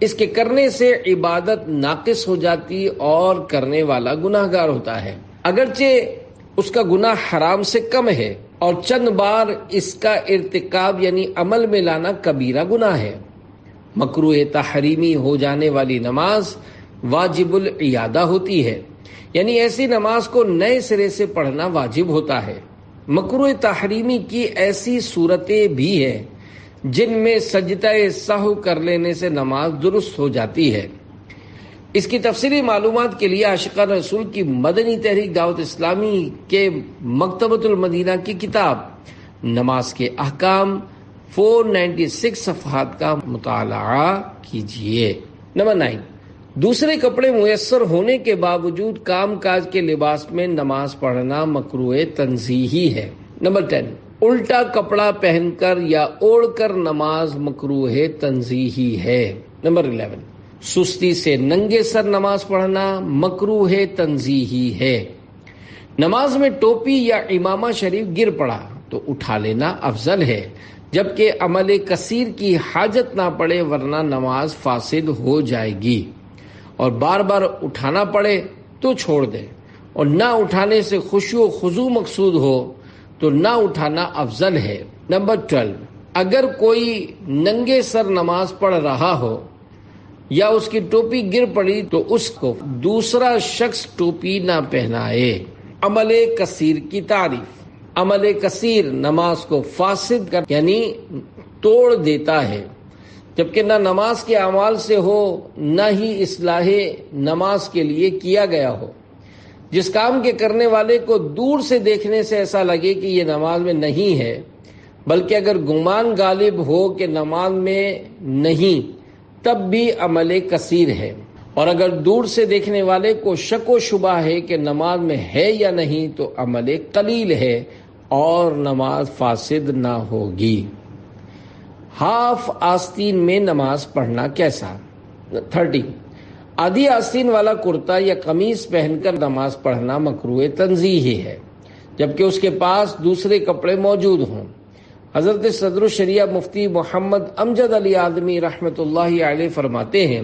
اس کے کرنے سے عبادت ناقص ہو جاتی اور کرنے والا گناہ گار ہوتا ہے، اگرچہ اس کا گناہ حرام سے کم ہے، اور چند بار اس کا ارتکاب یعنی عمل میں لانا کبیرہ گناہ ہے۔ مکروہ تحریمی ہو جانے والی نماز واجب العیادہ ہوتی ہے، یعنی ایسی نماز کو نئے سرے سے پڑھنا واجب ہوتا ہے۔ مکروہ تحریمی کی ایسی صورتیں بھی ہیں جن میں سجدہ سہو کر لینے سے نماز درست ہو جاتی ہے۔ اس کی تفصیلی معلومات کے لیے عاشقان رسول کی مدنی تحریک دعوت اسلامی کے مکتبۃ المدینہ کی کتاب نماز کے احکام 496 صفحات کا مطالعہ کیجیے۔ نمبر 9، دوسرے کپڑے میسر ہونے کے باوجود کام کاج کے لباس میں نماز پڑھنا مکروہ تنزیہی ہے۔ نمبر 10، الٹا کپڑا پہن کر یا اوڑھ کر نماز مکروہ تنزیہی ہے۔ نمبر 11، سستی سے ننگے سر نماز پڑھنا مکروہ تنزیہی ہے۔ نماز میں ٹوپی یا امامہ شریف گر پڑا تو اٹھا لینا افضل ہے، جبکہ عمل کثیر کی حاجت نہ پڑے ورنہ نماز فاسد ہو جائے گی، اور بار بار اٹھانا پڑے تو چھوڑ دے، اور نہ اٹھانے سے خشوع و خضوع مقصود ہو تو نہ اٹھانا افضل ہے۔ نمبر 12، اگر کوئی ننگے سر نماز پڑھ رہا ہو یا اس کی ٹوپی گر پڑی تو اس کو دوسرا شخص ٹوپی نہ پہنائے۔ عمل کثیر کی تعریف، عمل کثیر نماز کو فاسد کر یعنی توڑ دیتا ہے، جبکہ نہ نماز کے اعمال سے ہو نہ ہی اصلاح نماز کے لیے کیا گیا ہو۔ جس کام کے کرنے والے کو دور سے دیکھنے سے ایسا لگے کہ یہ نماز میں نہیں ہے، بلکہ اگر گمان غالب ہو کہ نماز میں نہیں تب بھی عمل کثیر ہے، اور اگر دور سے دیکھنے والے کو شک و شبہ ہے کہ نماز میں ہے یا نہیں تو عمل قلیل ہے اور نماز فاسد نہ ہوگی۔ ہاف آستین میں نماز پڑھنا کیسا؟ 13، آدھی آستین والا کرتا یا قمیص پہن کر نماز پڑھنا مکروہ تنزیہی ہے، جبکہ اس کے پاس دوسرے کپڑے موجود ہوں۔ حضرت صدر الشریعہ مفتی محمد امجد علی آدمی رحمۃ اللہ علیہ فرماتے ہیں،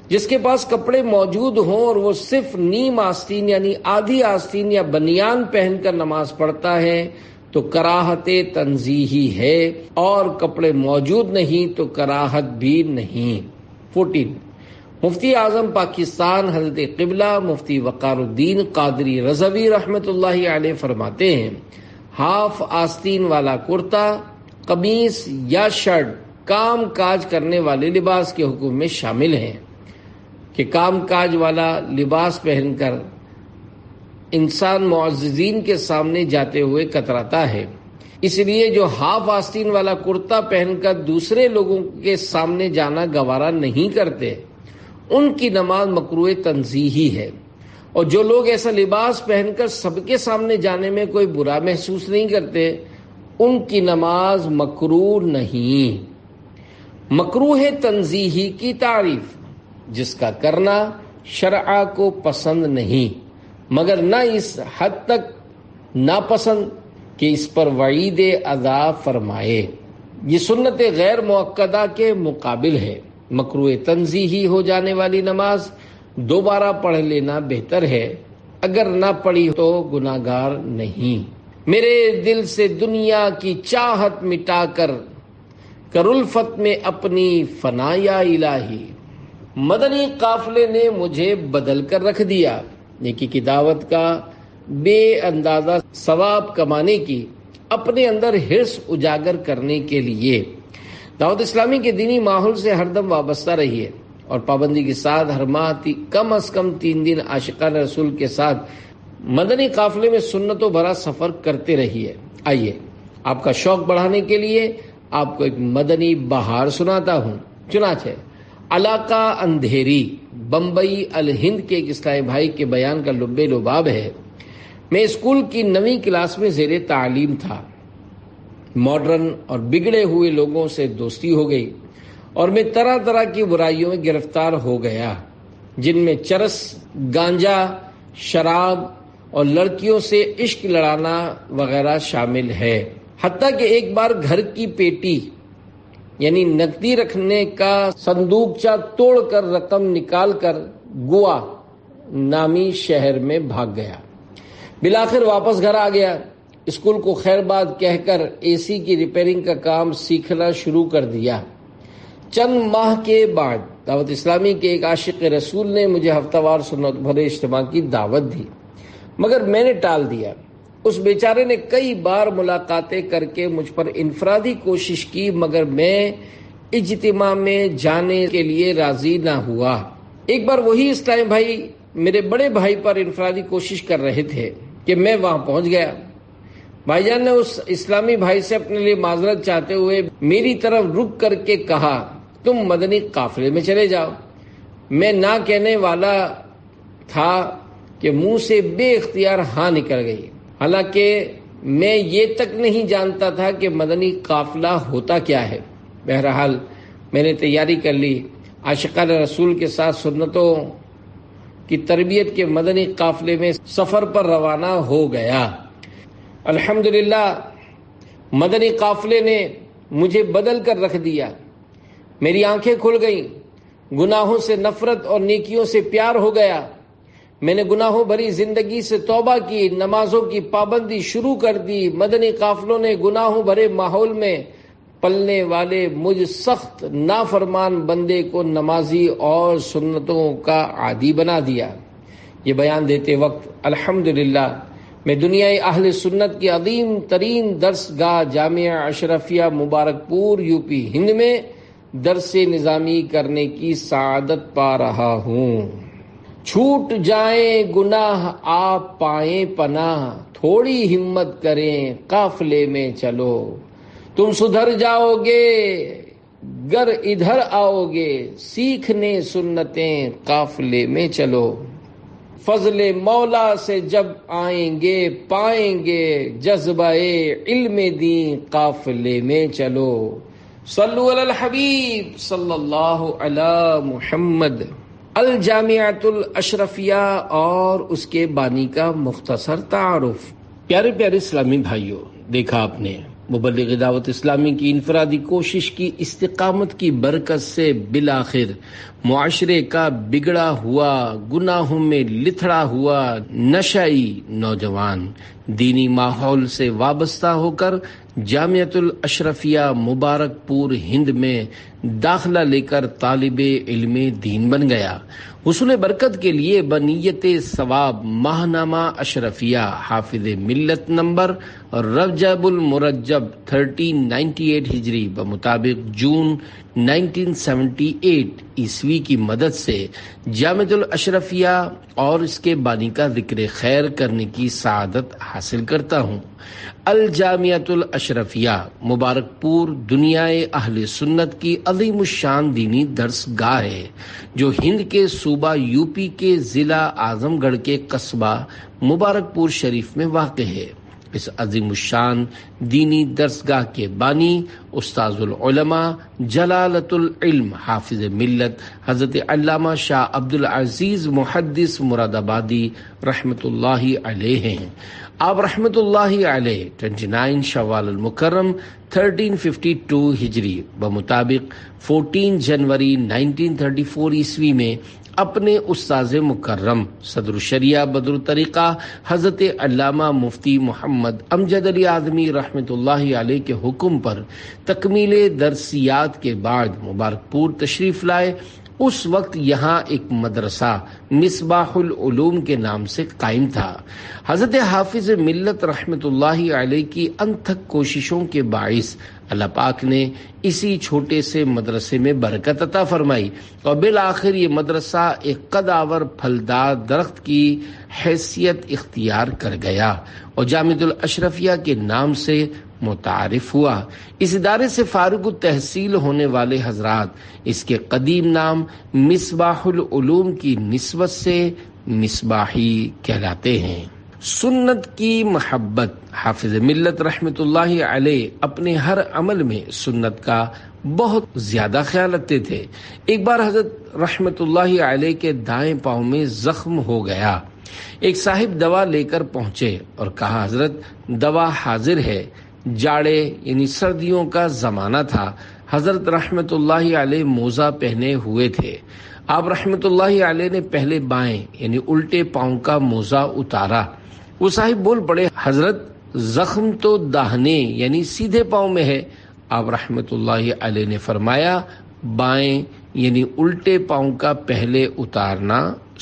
جس کے پاس کپڑے موجود ہوں اور وہ صرف نیم آستین یعنی آدھی آستین یا بنیان پہن کر نماز پڑھتا ہے تو کراہت تنزیہی ہے، اور کپڑے موجود نہیں تو کراہت بھی نہیں۔ 14، مفتی اعظم پاکستان حضرت قبلہ مفتی وقار الدین قادری رضوی رحمۃ اللہ علیہ فرماتے ہیں، ہاف آستین والا کرتا، قمیص یا شرٹ کام کاج کرنے والے لباس کے حکم میں شامل ہیں کہ کام کاج والا لباس پہن کر انسان معززین کے سامنے جاتے ہوئے کتراتا ہے، اس لیے جو ہاف آستین والا کرتا پہن کر دوسرے لوگوں کے سامنے جانا گوارا نہیں کرتے، ان کی نماز مکروہ تنزیہی ہے، اور جو لوگ ایسا لباس پہن کر سب کے سامنے جانے میں کوئی برا محسوس نہیں کرتے، ان کی نماز مکروہ نہیں۔ مکروہ تنزیہی کی تعریف: جس کا کرنا شرع کو پسند نہیں، مگر نہ اس حد تک ناپسند کہ اس پر وعید عذاب فرمائے۔ یہ سنت غیر مؤکدہ کے مقابل ہے۔ مکروہ تنزیہی ہو جانے والی نماز دوبارہ پڑھ لینا بہتر ہے، اگر نہ پڑھی تو گناہگار نہیں۔ میرے دل سے دنیا کی چاہت مٹا کر الفت میں اپنی فنا یا الہی۔ مدنی قافلے نے مجھے بدل کر رکھ دیا۔ نیکی کی دعوت کا بے اندازہ ثواب کمانے کی، اپنے اندر حرص اجاگر کرنے کے لیے دعوت اسلامی کے دینی ماحول سے ہر دم وابستہ رہیے، اور پابندی کے ساتھ ہر ماہ کم از کم 3 دن عاشقان رسول کے ساتھ مدنی قافلے میں سنتوں بھرا سفر کرتے رہیے۔ آئیے آپ کا شوق بڑھانے کے لیے آپ کو ایک مدنی بہار سناتا ہوں۔ چنانچہ علاقہ اندھیری بمبئی الہند کے ایک اسلامی بھائی کے بیان کا لب لباب ہے۔ میں اسکول کی 9ویں کلاس میں زیر تعلیم تھا۔ ماڈرن اور بگڑے ہوئے لوگوں سے دوستی ہو گئی، اور میں طرح طرح کی برائیوں میں گرفتار ہو گیا، جن میں چرس، گانجا، شراب اور لڑکیوں سے عشق لڑانا وغیرہ شامل ہے۔ حتیٰ کہ ایک بار گھر کی پیٹی یعنی نقدی رکھنے کا صندوقچہ توڑ کر رقم نکال کر گوا نامی شہر میں بھاگ گیا۔ بالآخر واپس گھر آ گیا۔ اسکول کو خیر باد کہہ کر اے سی کی ریپیئرنگ کا کام سیکھنا شروع کر دیا۔ چند ماہ کے بعد دعوت اسلامی کے ایک عاشق رسول نے مجھے ہفتہ وار سنت بھرے اجتماع کی دعوت دی، مگر میں نے ٹال دیا۔ اس بیچارے نے کئی بار ملاقاتیں کر کے مجھ پر انفرادی کوشش کی، مگر میں اجتماع میں جانے کے لیے راضی نہ ہوا۔ ایک بار وہی اسلامی بھائی میرے بڑے بھائی پر انفرادی کوشش کر رہے تھے کہ میں وہاں پہنچ گیا۔ بھائی جان نے اس اسلامی بھائی سے اپنے لیے معذرت چاہتے ہوئے میری طرف رک کر کے کہا، تم مدنی قافلے میں چلے جاؤ۔ میں نہ کہنے والا تھا کہ منہ سے بے اختیار ہاں نکل گئی، حالانکہ میں یہ تک نہیں جانتا تھا کہ مدنی قافلہ ہوتا کیا ہے۔ بہرحال میں نے تیاری کر لی، عاشقان رسول کے ساتھ سنتوں کی تربیت کے مدنی قافلے میں سفر پر روانہ ہو گیا۔ الحمدللہ مدنی قافلے نے مجھے بدل کر رکھ دیا۔ میری آنکھیں کھل گئیں، گناہوں سے نفرت اور نیکیوں سے پیار ہو گیا۔ میں نے گناہوں بھری زندگی سے توبہ کی، نمازوں کی پابندی شروع کر دی۔ مدنی قافلوں نے گناہوں بھرے ماحول میں پلنے والے مجھ سخت نافرمان بندے کو نمازی اور سنتوں کا عادی بنا دیا۔ یہ بیان دیتے وقت الحمدللہ میں دنیای اہل سنت کی عظیم ترین درس گاہ جامعہ اشرفیہ مبارک پور یوپی ہند میں درس نظامی کرنے کی سعادت پا رہا ہوں۔ چھوٹ جائیں گناہ آپ پائیں پناہ، تھوڑی ہمت کریں قافلے میں چلو، تم سدھر جاؤ گے گر ادھر آؤ گے، سیکھنے سنتیں قافلے میں چلو، فضل مولا سے جب آئیں گے پائیں گے جذبہ علم دین قافلے میں چلو، صلو علی الحبیب صلی اللہ علی محمد۔ الجامعۃ الاشرفیہ اور اس کے بانی کا مختصر تعارف۔ پیارے پیارے اسلامی بھائیوں، دیکھا آپ نے مبلغ دعوت اسلامی کی انفرادی کوشش کی استقامت کی برکت سے بالآخر معاشرے کا بگڑا ہوا، گناہوں میں لتھڑا ہوا نشئی نوجوان دینی ماحول سے وابستہ ہو کر جامعۃ الاشرفیہ مبارک پور ہند میں داخلہ لے کر طالب علم دین بن گیا۔ حصول برکت کے لیے بنیت ثواب ماہنامہ اشرفیہ حافظ ملت نمبر رجب المرجب 1398 ہجری بمطابق جون 1978 عیسوی عیسوی کی مدد سے جامعۃ الاشرفیہ اور اس کے بانی کا ذکر خیر کرنے کی سعادت حاصل کرتا ہوں۔ الجامعۃ الاشرفیہ مبارک پور دنیائے اہل سنت کی عظیم الشان دینی درس گاہ ہے جو ہند کے صوبہ یوپی کے ضلع اعظم گڑھ کے قصبہ مبارک پور شریف میں واقع ہے۔ اس عظیم الشان دینی درسگاہ کے بانی استاذ العلماء جلالت العلم حافظ ملت حضرت علامہ شاہ عبد العزیز محدث مراد آبادی رحمت اللہ علیہ ہیں۔ آپ رحمت اللہ علیہ 29 شوال المکرم 1352 ہجری بمطابق 14 جنوری 1934 عیسوی میں اپنے استاذ مکرم صدر الشریعہ بدر الطریقہ حضرت علامہ مفتی محمد امجد علی اعظمی رحمت اللہ علیہ کے حکم پر تکمیل درسیات کے بعد مبارک پور تشریف لائے۔ اس وقت یہاں ایک مدرسہ مصباح العلوم کے نام سے قائم تھا۔ حضرت حافظ ملت رحمت اللہ علیہ کی انتھک کوششوں کے باعث اللہ پاک نے اسی چھوٹے سے مدرسے میں برکت عطا فرمائی اور بالآخر یہ مدرسہ ایک قدآور پھلدار درخت کی حیثیت اختیار کر گیا اور جامعۃ الاشرفیہ کے نام سے متعارف ہوا۔ اس ادارے سے فارغ التحصیل ہونے والے حضرات اس کے قدیم نام مصباح العلوم کی نسبت سے مصباحی کہلاتے ہیں۔ سنت کی محبت حافظ ملت رحمت اللہ علیہ اپنے ہر عمل میں سنت کا بہت زیادہ خیال رکھتے تھے۔ ایک بار حضرت رحمت اللہ علیہ کے دائیں پاؤں میں زخم ہو گیا۔ ایک صاحب دوا لے کر پہنچے اور کہا حضرت دوا حاضر ہے۔ جاڑے یعنی سردیوں کا زمانہ تھا۔ حضرت رحمت اللہ علیہ موزہ پہنے ہوئے تھے۔ آپ رحمت اللہ علیہ نے پہلے بائیں یعنی الٹے پاؤں کا موزہ اتارا۔ وہ صاحب بول پڑے حضرت زخم تو داہنے یعنی سیدھے پاؤں میں ہے۔ آپ رحمت اللہ علیہ نے فرمایا بائیں یعنی الٹے پاؤں کا پہلے اتارنا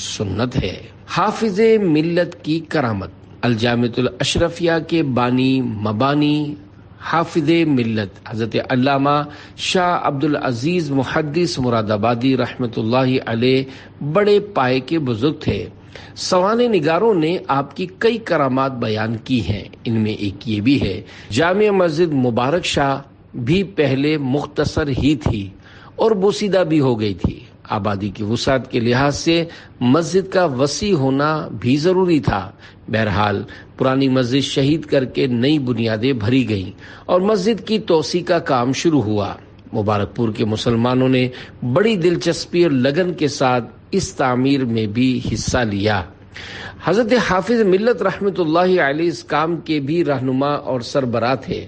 سنت ہے۔ حافظ ملت کی کرامت الجامعۃ الاشرفیہ کے بانی مبانی حافظ ملت حضرت علامہ شاہ عبد العزیز محدث مراد آبادی رحمت اللہ علیہ بڑے پائے کے بزرگ تھے۔ سوانح نگاروں نے آپ کی کئی کرامات بیان کی ہیں۔ ان میں ایک یہ بھی ہے جامع مسجد مبارک شاہ بھی پہلے مختصر ہی تھی اور بوسیدہ بھی ہو گئی تھی۔ آبادی کی وسعت کے لحاظ سے مسجد کا وسیع ہونا بھی ضروری تھا۔ بہرحال پرانی مسجد شہید کر کے نئی بنیادیں بھری گئیں اور مسجد کی توسیع کا کام شروع ہوا۔ مبارک پور کے مسلمانوں نے بڑی دلچسپی اور لگن کے ساتھ اس تعمیر میں بھی حصہ لیا۔ حضرت حافظ ملت رحمت اللہ علیہ اس کام کے بھی رہنما اور سربراہ تھے۔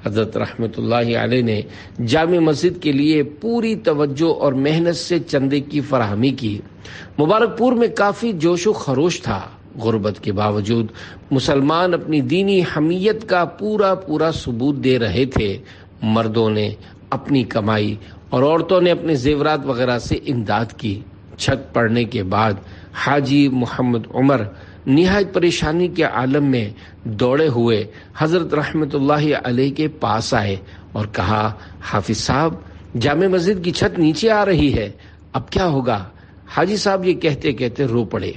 حضرت رحمت اللہ علیہ نے جامع مسجد کے لیے پوری توجہ اور محنت سے چندے کی فراہمی کی۔ مبارک پور میں کافی جوش و خروش تھا۔ غربت کے باوجود مسلمان اپنی دینی حمیت کا پورا ثبوت دے رہے تھے۔ مردوں نے اپنی کمائی اور عورتوں نے اپنے زیورات وغیرہ سے امداد کی۔ چھت پڑنے کے بعد حاجی محمد عمر نہایت پریشانی کے عالم میں دوڑے ہوئے حضرت رحمت اللہ علیہ کے پاس آئے اور کہا حافظ صاحب جامع مسجد کی چھت نیچے آ رہی ہے، اب کیا ہوگا؟ حاجی صاحب یہ کہتے کہتے رو پڑے۔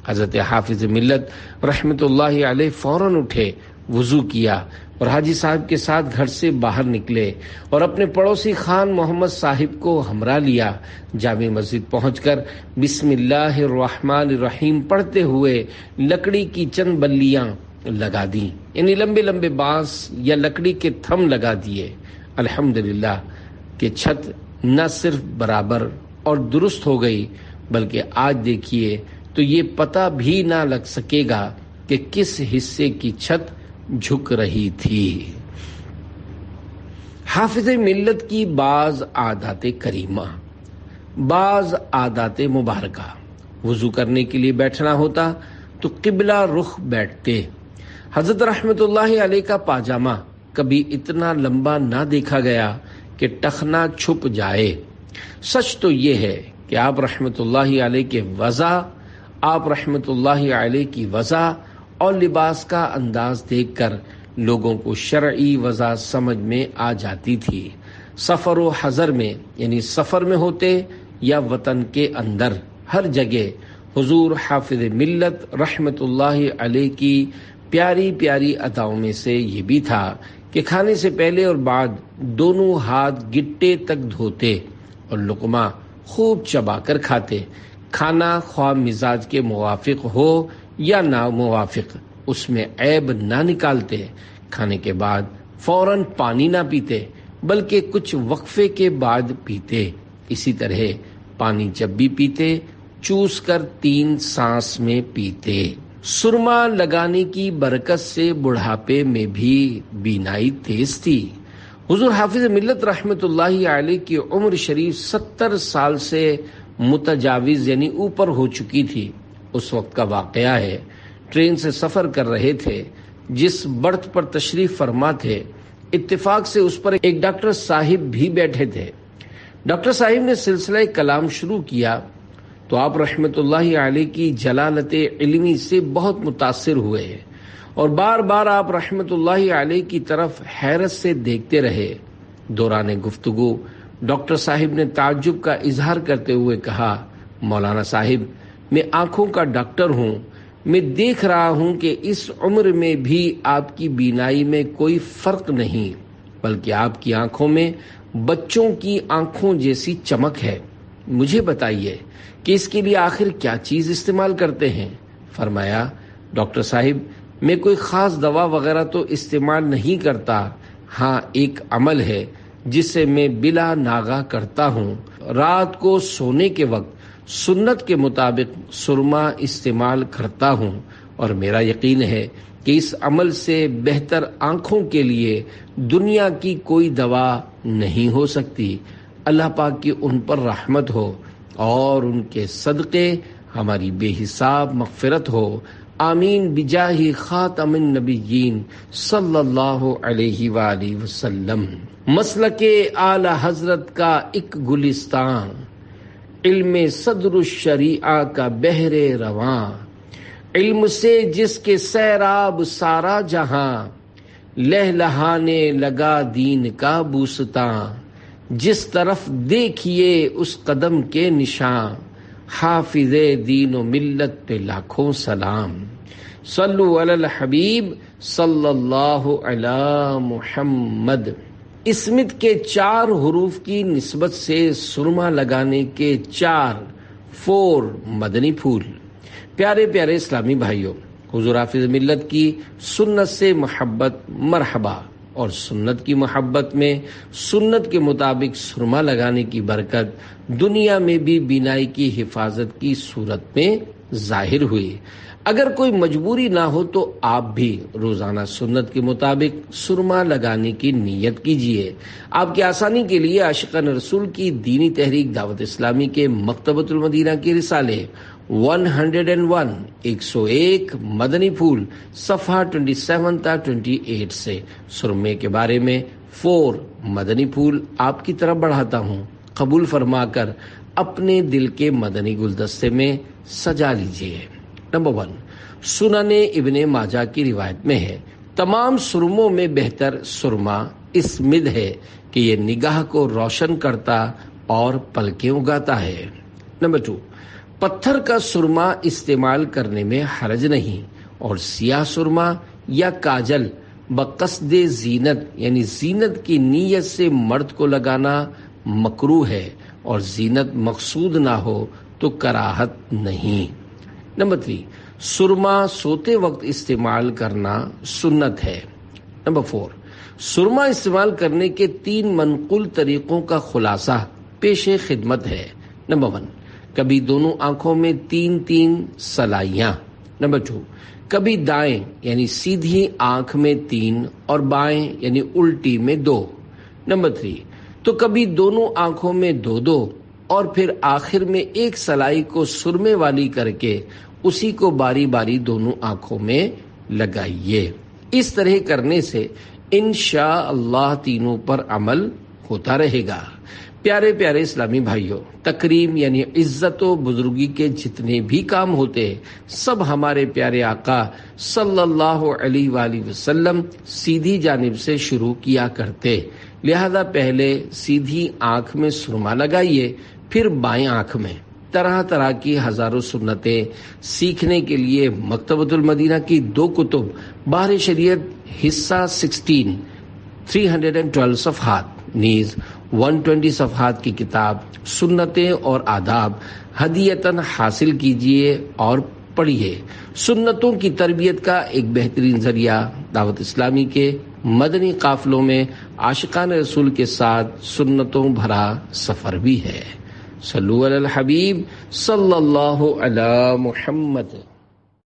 حضرت حافظ ملت رحمت اللہ علیہ فوراً اٹھے، وضو کیا اور حاجی صاحب کے ساتھ گھر سے باہر نکلے اور اپنے پڑوسی خان محمد صاحب کو ہمراہ لیا۔ جامع مسجد پہنچ کر بسم اللہ الرحمن الرحیم پڑھتے ہوئے لکڑی کی چند بلیاں لگا دیں، یعنی لمبے لمبے بانس یا لکڑی کے تھم لگا دیے۔ الحمدللہ کہ چھت نہ صرف برابر اور درست ہو گئی بلکہ آج دیکھیے تو یہ پتہ بھی نہ لگ سکے گا کہ کس حصے کی چھت جھک رہی تھی۔ حافظ ملت کی بعض عادات کریمہ، بعض عادات مبارکہ۔ وضو کرنے کے لیے بیٹھنا ہوتا تو قبلہ رخ بیٹھتے۔ حضرت رحمت اللہ علیہ کا پاجامہ کبھی اتنا لمبا نہ دیکھا گیا کہ ٹخنا چھپ جائے۔ سچ تو یہ ہے کہ آپ رحمت اللہ علیہ کے وضع، آپ رحمت اللہ علیہ کی وضع اور لباس کا انداز دیکھ کر لوگوں کو شرعی وضع سمجھ میں آ جاتی تھی۔ سفر و حضر میں یعنی سفر میں ہوتے یا وطن کے اندر، ہر جگہ حضور حافظ ملت رحمت اللہ علیہ کی پیاری پیاری اداؤں میں سے یہ بھی تھا کہ کھانے سے پہلے اور بعد دونوں ہاتھ گٹے تک دھوتے اور لقمہ خوب چبا کر کھاتے۔ کھانا خواہ مزاج کے موافق ہو یا ناموافق، اس میں عیب نہ نکالتے۔ کھانے کے بعد فوراً پانی نہ پیتے بلکہ کچھ وقفے کے بعد پیتے۔ اسی طرح پانی جب بھی پیتے چوس کر 3 سانس میں پیتے۔ سرما لگانے کی برکت سے بڑھاپے میں بھی بینائی تیز تھی۔ حضور حافظ ملت رحمت اللہ علیہ کی عمر شریف 70 سال سے متجاوز یعنی اوپر ہو چکی تھی۔ اس وقت کا واقعہ ہے، ٹرین سے سفر کر رہے تھے، جس برتھ پر تشریف فرما تھے اتفاق سے اس پر ایک ڈاکٹر صاحب بھی بیٹھے تھے۔ ڈاکٹر صاحب نے سلسلہ کلام شروع کیا تو آپ رحمت اللہ علیہ کی جلالت علمی سے بہت متاثر ہوئے اور بار بار آپ رحمت اللہ علیہ کی طرف حیرت سے دیکھتے رہے۔ دوران گفتگو ڈاکٹر صاحب نے تعجب کا اظہار کرتے ہوئے کہا، مولانا صاحب، میں آنکھوں کا ڈاکٹر ہوں، میں دیکھ رہا ہوں کہ اس عمر میں بھی آپ کی بینائی میں کوئی فرق نہیں، بلکہ آپ کی آنکھوں میں بچوں کی آنکھوں جیسی چمک ہے۔ مجھے بتائیے کہ اس کے لیے آخر کیا چیز استعمال کرتے ہیں؟ فرمایا، ڈاکٹر صاحب، میں کوئی خاص دوا وغیرہ تو استعمال نہیں کرتا، ہاں ایک عمل ہے جسے میں بلا ناغہ کرتا ہوں۔ رات کو سونے کے وقت سنت کے مطابق سرما استعمال کرتا ہوں اور میرا یقین ہے کہ اس عمل سے بہتر آنکھوں کے لیے دنیا کی کوئی دوا نہیں ہو سکتی۔ اللہ پاک کی ان پر رحمت ہو اور ان کے صدقے ہماری بے حساب مغفرت ہو، آمین بجاہ خاتم النبیین صلی اللہ علیہ وآلہ وسلم۔ مسلک اعلی حضرت کا ایک گلستان، علم صدر الشریعہ کا بحر رواں، علم سے جس کے سیراب سارا جہاں، لہلہانے لگا دین کا بوستاں، جس طرف دیکھیے اس قدم کے نشان، حافظ دین و ملت پہ لاکھوں سلام۔ صلو علی الحبیب صلی اللہ علی محمد۔ اسمت کے 4 حروف کی نسبت سے سرما لگانے کے 4 مدنی پھول۔ پیارے پیارے اسلامی بھائیوں، حضور حافظ ملت کی سنت سے محبت مرحبا، اور سنت کی محبت میں سنت کے مطابق سرما لگانے کی برکت دنیا میں بھی بینائی کی حفاظت کی صورت میں ظاہر ہوئی۔ اگر کوئی مجبوری نہ ہو تو آپ بھی روزانہ سنت کے مطابق سرما لگانے کی نیت کیجیے۔ آپ کی آسانی کے لیے عاشقان رسول کی دینی تحریک دعوت اسلامی کے مکتبۃ المدینہ کے رسالے 101 مدنی پھول صفحہ 27 تا 28 سے سرمے کے بارے میں 4 مدنی پھول آپ کی طرف بڑھاتا ہوں۔ قبول فرما کر اپنے دل کے مدنی گلدستے میں سجا لیجیے۔ نمبر 1، سنن ابن ماجہ کی روایت میں ہے، تمام سرموں میں بہتر سرما اسمد ہے کہ یہ نگاہ کو روشن کرتا اور پلکیں اگاتا ہے۔ نمبر 2، پتھر کا سرما استعمال کرنے میں حرج نہیں، اور سیاہ سرما یا کاجل بقصد زینت یعنی زینت کی نیت سے مرد کو لگانا مکروہ ہے، اور زینت مقصود نہ ہو تو کراہت نہیں۔ نمبر 3، سرما سوتے وقت استعمال کرنا سنت ہے۔ نمبر 4، سرما استعمال کرنے کے 3 منقول طریقوں کا خلاصہ پیش خدمت ہے۔ نمبر 1، کبھی دونوں آنکھوں میں 3 سلائیاں۔ نمبر 2، کبھی دائیں یعنی سیدھی آنکھ میں 3 اور بائیں یعنی الٹی میں 2۔ نمبر 3، تو کبھی دونوں آنکھوں میں 2 اور پھر آخر میں 1 سلائی کو سرمے والی کر کے اسی کو باری باری دونوں آنکھوں میں لگائیے۔ اس طرح کرنے سے انشاءاللہ تینوں پر عمل ہوتا رہے گا۔ پیارے پیارے اسلامی بھائیوں، تکریم یعنی عزت و بزرگی کے جتنے بھی کام ہوتے سب ہمارے پیارے آقا صلی اللہ علیہ وآلہ وسلم سیدھی جانب سے شروع کیا کرتے، لہذا پہلے سیدھی آنکھ میں سرما لگائیے، پھر بائیں آنکھ میں طرح طرح کی ہزاروں سنتیں سیکھنے کے لیے مکتبۃ المدینہ کی 2 کتب، بحر شریعت حصہ 16 312 صفحات، نیز 120 صفحات کی کتاب سنتیں اور آداب ہدیتاً حاصل کیجیے اور پڑھیے۔ سنتوں کی تربیت کا ایک بہترین ذریعہ دعوت اسلامی کے مدنی قافلوں میں عاشقان رسول کے ساتھ سنتوں بھرا سفر بھی ہے۔ صلو علی الحبیب صلی اللہ علی محمد۔